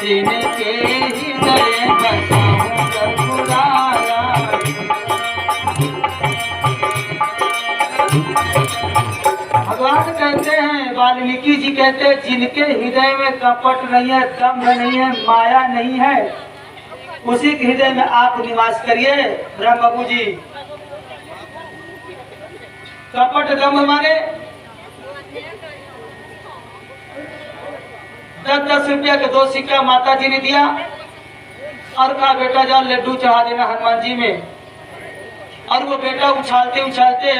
जिनके हृदय बसाऊं रघुराया। भगवान कहते हैं, वाल्मीकि जी कहते हैं, जिनके हृदय में कपट नहीं है, दम्भ नहीं है, माया नहीं है, उसी के हृदय में आप निवास करिए। ब्रह्म बाबू जी, कपट दम्भ माने 10-10 रुपया के 2 सिक्का माता जी ने दिया और कहा बेटा जाओ लड्डू चढ़ा देना हनुमान जी में। और वो बेटा उछालते उछालते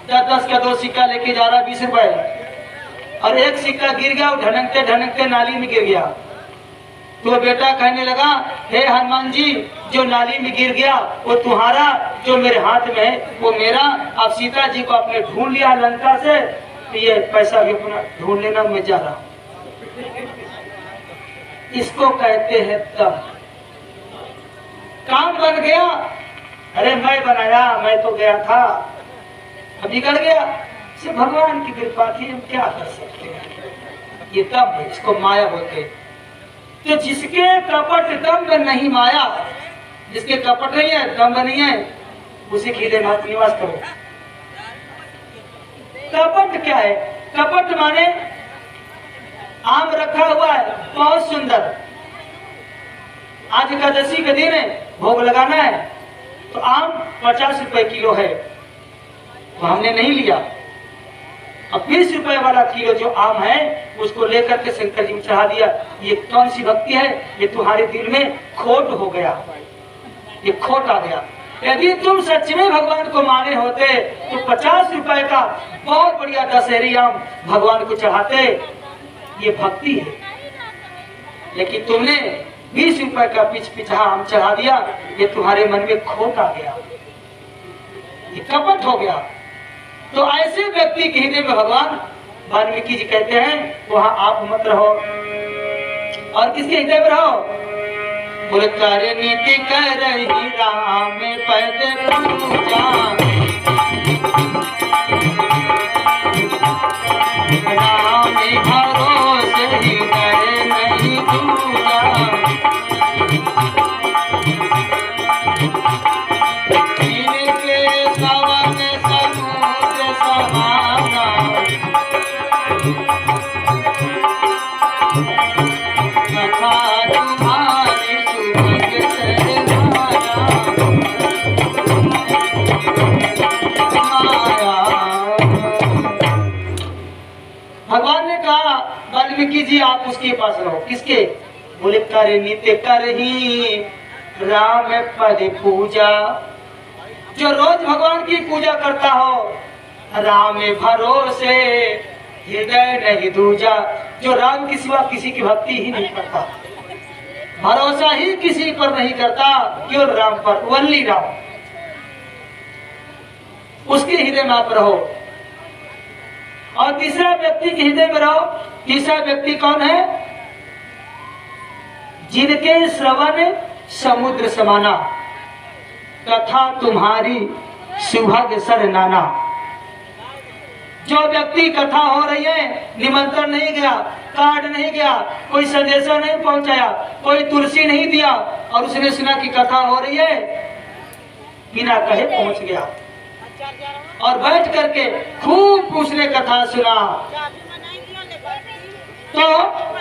10-10 का 2 सिक्का लेके जा रहा 20 रुपए, और एक सिक्का गिर गया, ढनकते ढनकते नाली में गिर गया। तो बेटा कहने लगा, हे हनुमान जी, जो नाली में गिर गया वो तुम्हारा, जो मेरे हाथ में है वो मेरा। अब सीता जी को आपने ढूंढ लिया लंका से, तो ये पैसा भी अपना ढूंढ लेना, मैं जा रहा हूं। इसको कहते हैं दम। काम बन गया, अरे मैं बनाया, मैं तो गया था, अब बिगड़ गया, सिर्फ भगवान की कृपा थी, हम क्या कर सकते हैं। ये दम है, इसको माया बोलते हैं। तो जिसके कपट दम्भ नहीं, माया जिसके कपट नहीं है, दम्भ नहीं है, उसी के हृदय में निवास करो। कपट क्या है? कपट माने आम रखा हुआ है बहुत सुंदर, आज एकादशी का दिन है, भोग लगाना है, तो आम 50 रुपए किलो है, तो हमने नहीं लिया। अब 20 रुपए वाला किलो जो आम है उसको लेकर के शंकर जी में चढ़ा दिया। ये कौन सी भक्ति है? ये तुम्हारे दिल में खोट हो गया, ये खोट आ गया। यदि तुम सच में भगवान को माने होते तो 50 रुपए का बहुत बढ़िया दशहरी आम भगवान को चढ़ाते, ये भक्ति है। लेकिन तुमने 20 रुपए का पिछा आम चढ़ा दिया, ये तुम्हारे मन में खोट आ गया, ये कपट हो गया। तो ऐसे व्यक्ति के हृदय में भगवान, वाल्मीकि जी कहते हैं, वहां आप मत रहो। और किसके हृदय में रहो? बोले कार्य नीति कर रही राम पद पूजा, राम भरोसे हृदय नहीं दूजा। इनके सवन समुद्र समाना, कथा तुम्हारी सुभग सहमाया। भगवान ने कहा, वाल्मीकि जी आप उसके पास रहो। किसके? बोले करे नित्य कर ही राम पद पूजा। जो रोज भगवान की पूजा करता हो, राम भरोसे हृदय नहीं दूजा। जो राम के सिवा किसी की भक्ति ही नहीं करता, भरोसा ही किसी पर नहीं करता, क्यों? राम पर, वल्ली राम, उसके हृदय में आप रहो। और तीसरा व्यक्ति के हृदय में रहो। तीसरा व्यक्ति कौन है? जिनके श्रवण समुद्र समाना, कथा तुम्हारी सुभग सर नाना। जो व्यक्ति कथा हो रही है, निमंत्रण नहीं गया, कार्ड नहीं गया, कोई संदेशा नहीं पहुंचाया, कोई तुलसी नहीं दिया, और उसने सुना कि कथा हो रही है, बिना कहे पहुंच गया और बैठ करके खूब उसने कथा सुना। तो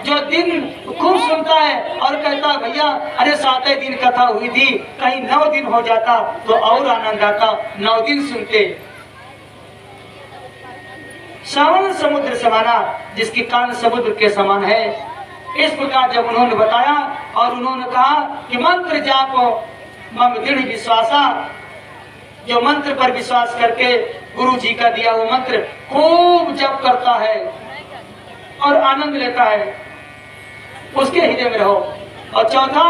जो दिन खूब सुनता है और कहता भैया अरे 7 दिन कथा हुई थी, कहीं 9 दिन हो जाता तो और आनंद आता, 9 दिन सुनते। श्रवण समुद्र समाना, जिसकी कान समुद्र के समान है। इस प्रकार जब उन्होंने बताया और उन्होंने कहा कि मंत्र जापो मम दृढ़ विश्वासा, जो मंत्र पर विश्वास करके गुरु जी का दिया वो मंत्र खूब जप करता है और आनंद लेता है, उसके हृदय में रहो। और चौथा,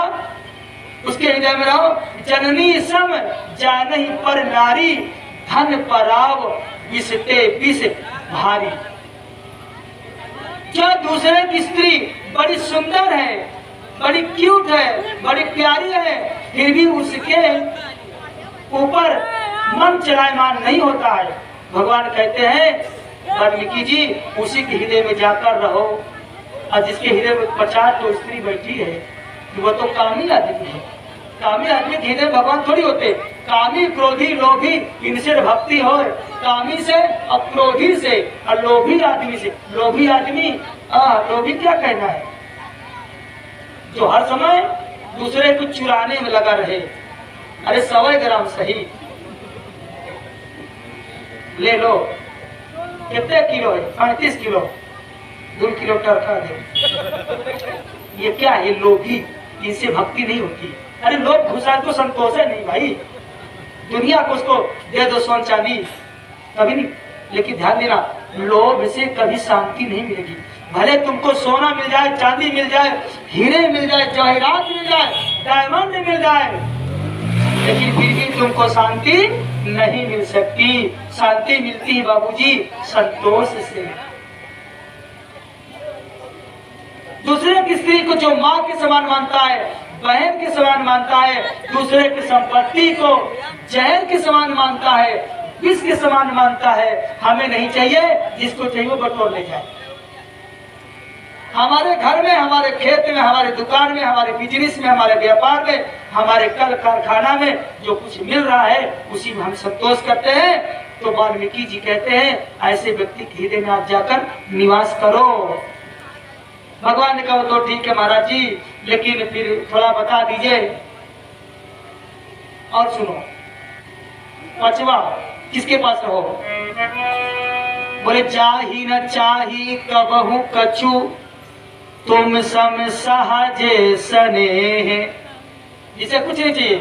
उसके हृदय में रहो, जननी सम जानहि पर नारी, धन पराव विषते विष भारी। जो दूसरे की स्त्री बड़ी सुंदर है, बड़ी क्यूट है, बड़ी प्यारी है, फिर भी उसके ऊपर मन चलायमान नहीं होता है, भगवान कहते हैं वाल्मीकि जी उसी के हृदय में जाकर रहो। और जिसके हृदय में 50 तो स्त्री बैठी है वो तो कामी आदमी है। कामी आदमी के हृदय भगवान थोड़ी होते। कामी क्रोधी लोभी इनसे भक्ति हो। कामी से और क्रोधी से और लोभी आदमी से। लोभी आदमी लोभी क्या कहना है? जो हर समय दूसरे को चुराने में लगा रहे। अरे 100 ग्राम सही ले लो, कितने किलो है? 38 किलो, 2 किलो टरका दे। ये क्या है? लोभी। इनसे भक्ति नहीं होती। अरे लोग घुसा तो संतोष है नहीं भाई। दुनिया को उसको दे दो सोन चांदी, कभी नहीं। लेकिन ध्यान देना, लोभ से कभी शांति नहीं मिलेगी। भले तुमको सोना मिल जाए, चांदी मिल जाए, हीरे मिल जाए, जवाहरात मिल जाए, डायमंड मिल जाए, लेकिन फिर भी तुमको शांति नहीं मिल सकती। शांति मिलती है बाबूजी संतोष से। दूसरे की स्त्री को जो माँ के समान मानता है, बहन के समान मानता है, दूसरे की संपत्ति को जहर के समान मानता है, विष के समान मानता है, हमें नहीं चाहिए। जिसको चाहिए वो बटोर ले जाए। हमारे घर में, हमारे खेत में, हमारे दुकान में, हमारे बिजनेस में, हमारे व्यापार में, हमारे कल कारखाना में जो कुछ मिल रहा है उसी में हम संतोष करते हैं। तो वाल्मीकि जी कहते हैं ऐसे व्यक्ति के हृदय में आप जाकर निवास करो। भगवान ने कहा तो ठीक है महाराज जी, लेकिन फिर थोड़ा बता दीजिए। और सुनो, 5वां किसके पास रहो? बोले चाही न चाही कबहू कछु, तुम सम सहजे स्नेह। जिसे कुछ नहीं चाहिए।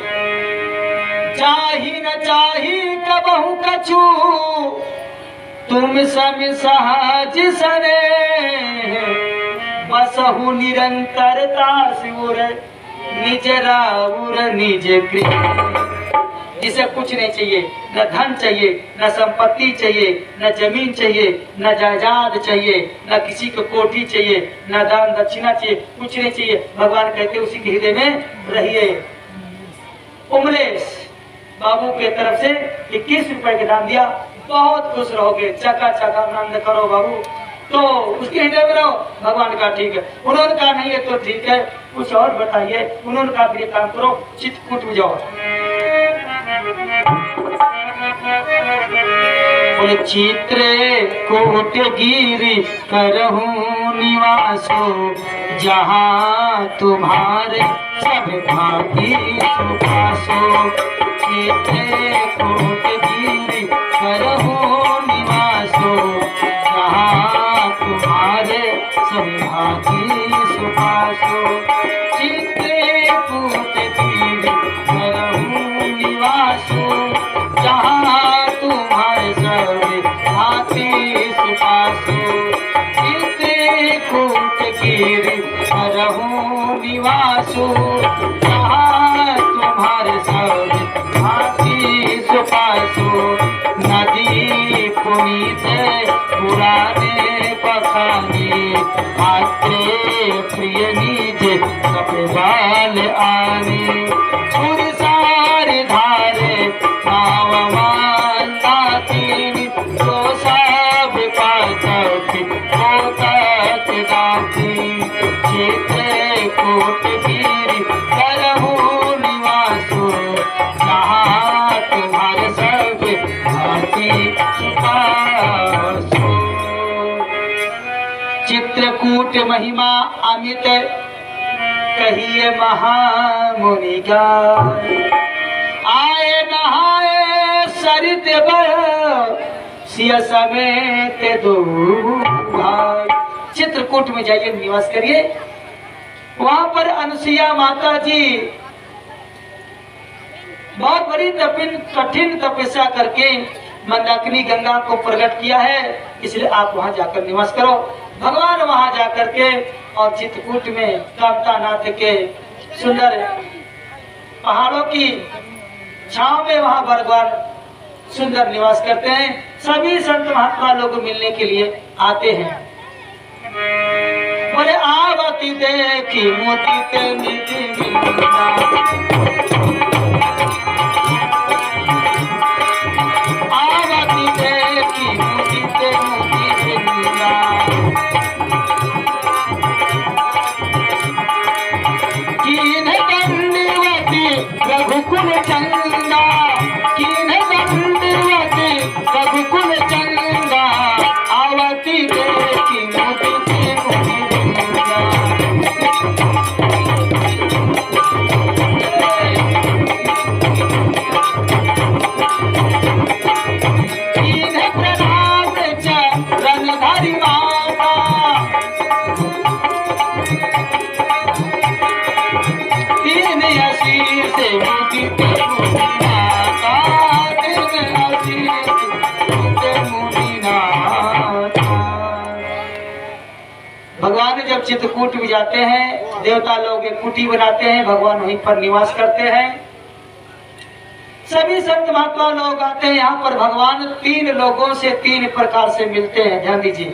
चाही न चाही कबहू कछु, तुम सम सहज स्नेह। बसहु निरंतरता सिउर निज राउर निज गृह। जिसे कुछ नहीं चाहिए, न धन चाहिए, न संपत्ति चाहिए, न जमीन चाहिए, न जायदाद चाहिए, न किसी को कोठी चाहिए, न दान दक्षिणा चाहिए, कुछ नहीं चाहिए। भगवान कहते उसी के हृदय में रहिए। उमलेश बाबू के तरफ से 21 रुपए के दान दिया, बहुत खुश रहोगे, चकाचक आनंद करो बाबू। तो उसके हृदय में रहो। भगवान का ठीक है। उन्होंने कहा नहीं है तो ठीक है, कुछ और बताइए। उन्होंने कहा फिर काम करो, चित्रकूट में जाओ। बोले चित्रकूट गिरि करहु निवासो, जहाँ तुम्हारे सब भागी सुखासो। चित्रकूट गिरि करहु निवासो, जहाँ तुम्हारे सब भागी सुखासो। चित्रकूट गिरि करहु निवासो, जहाँ तुम्हारे सब भागी सुखासो। चित्रकूट गिरि करहु निवासो, जहाँ तुम्हारे सब भागी सुखासो। नदी पुनीत पुराने पखानी, आत्रे प्रिय निज कपिबाल आने। सुरसार धारे नावमान दातिनी, तो सब पातक पोतक दाती। चित्रकूट गिरि करहु निवासो, जहाँ तुम्हारे सब भागी सुखासो। चित्रकूट महिमा अमित कहिए महामुनि गाय। आए नहाए सरित बह, सिया समेत दो भाई। चित्रकूट में जाइए, निवास करिए। वहां पर अनुसुईया माता जी बहुत बड़ी कठिन तपस्या करके मंदाकिनी गंगा को प्रकट किया है, इसलिए आप वहां जाकर निवास करो। भगवान वहां जाकर के और चित्रकूट में कामतानाथ के सुंदर पहाड़ों की छांव में वहां भगवान सुंदर निवास करते हैं। सभी संत महात्मा लोग मिलने के लिए आते हैं। बोले आवती देखी मोती ते निधि मिलना, आवती देखी मोती ते मोती मिलना। भगवान जब चित्रकूट में जाते हैं, देवता लोग एक कुटी बनाते हैं, भगवान वहीं पर निवास करते हैं। सभी संत महात्मा लोग आते हैं यहाँ पर। भगवान 3 लोगों से 3 प्रकार से मिलते हैं, ध्यान दीजिए।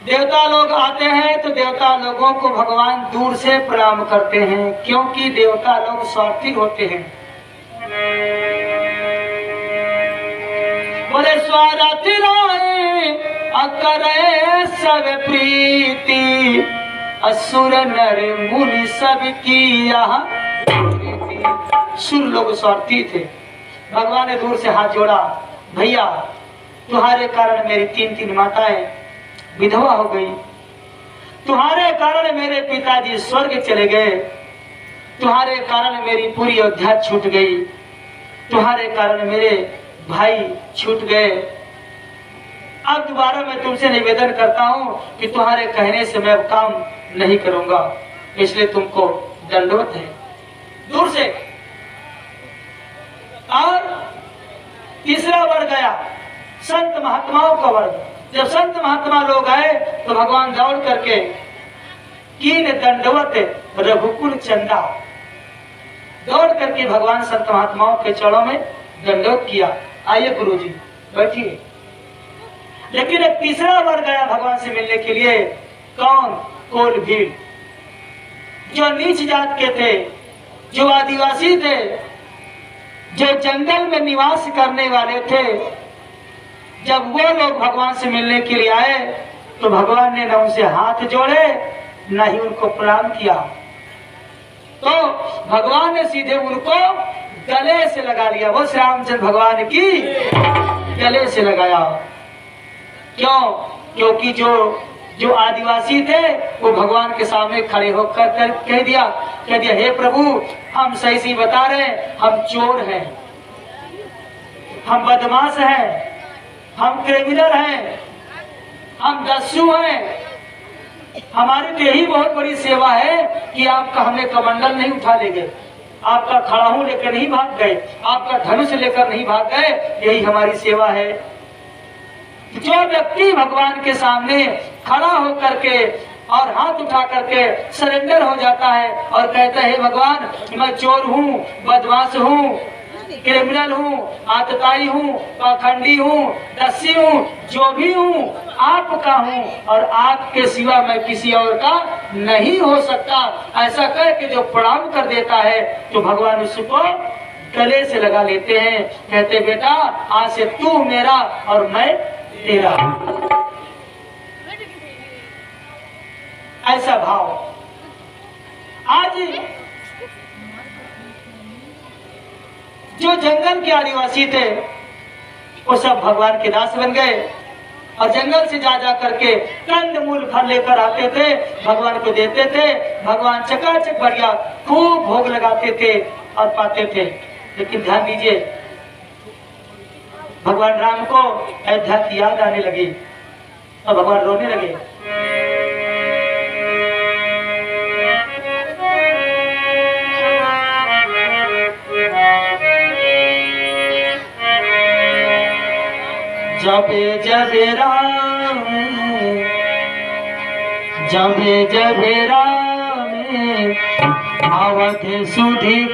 देवता लोग आते हैं तो देवता लोगों को भगवान दूर से प्रणाम करते हैं, क्योंकि देवता लोग स्वार्थी होते हैं। बोले स्वार्थी राय अकरे सब प्रीति, असुर नर मुनि सब की यहाँ प्रीति। सुर लोग स्वार्थी थे। भगवान ने दूर से हाथ जोड़ा, भैया तुम्हारे कारण मेरी 3 माताएं विधवा हो गई, तुम्हारे कारण मेरे पिताजी स्वर्ग चले गए, तुम्हारे कारण मेरी पूरी अयोध्या छूट गई, तुम्हारे कारण मेरे भाई छूट गए। अब दोबारा मैं तुमसे निवेदन करता हूं कि तुम्हारे कहने से मैं अब काम नहीं करूंगा, इसलिए तुमको दंडवत है दूर से। और तीसरा वर्ग गया संत महात्माओं का वर्ग। जब संत महात्मा लोग आए तो भगवान दौड़ करके कीन दंडवत रघुकुल चंदा, दौड़ करके भगवान संत महात्माओं के चरणों में दंडवत किया। आइए गुरुजी बैठिए। लेकिन एक तीसरा वर्ग गया भगवान से मिलने के लिए। कौन? कोल भीड़, जो नीच जात के थे, जो आदिवासी थे, जो जंगल में निवास करने वाले थे। जब वो लोग भगवान से मिलने के लिए आए तो भगवान ने न उनसे हाथ जोड़े न ही उनको प्रणाम किया, तो भगवान ने सीधे उनको गले से लगा लिया। वो श्री रामचंद्र भगवान की गले से लगाया। क्यों? क्योंकि जो आदिवासी थे वो भगवान के सामने खड़े होकर कह दिया हे प्रभु, हम सही सही बता रहे हैं, हम चोर हैं, हम बदमाश हैं, हम क्रिमिनल हैं, हम दस्यु हैं। हमारी तो यही बहुत बड़ी सेवा है कि आपका हमने कमंडल नहीं उठा ले गए, आपका खड़ाहू लेकर नहीं भाग गए, आपका धनुष लेकर नहीं भाग गए, यही हमारी सेवा है। जो व्यक्ति भगवान के सामने खड़ा होकर के और हाथ उठा करके सरेंडर हो जाता है और कहता है, हे भगवान मैं चोर हूँ, बदमाश हूँ, क्रिमिनल हूँ, आतताई हूँ, पाखंडी हूँ, दस्यु हूँ, जो भी हूँ आपका हूँ और आपके सिवा मैं किसी और का नहीं हो सकता, ऐसा कह के जो प्रणाम कर देता है तो भगवान उसको गले से लगा लेते हैं। कहते बेटा आज से तू मेरा और मैं तेरा, ऐसा भाव। आज जो जंगल के आदिवासी थे वो सब भगवान के दास बन गए और जंगल से जा करके कंद मूल फल लेकर आते थे, भगवान को देते थे। भगवान चकाचक बढ़िया खूब भोग लगाते थे और पाते थे। लेकिन ध्यान दीजिए, भगवान राम को अयोध्या की याद आने लगी और भगवान रोने लगे। जबे राम आवत सुधी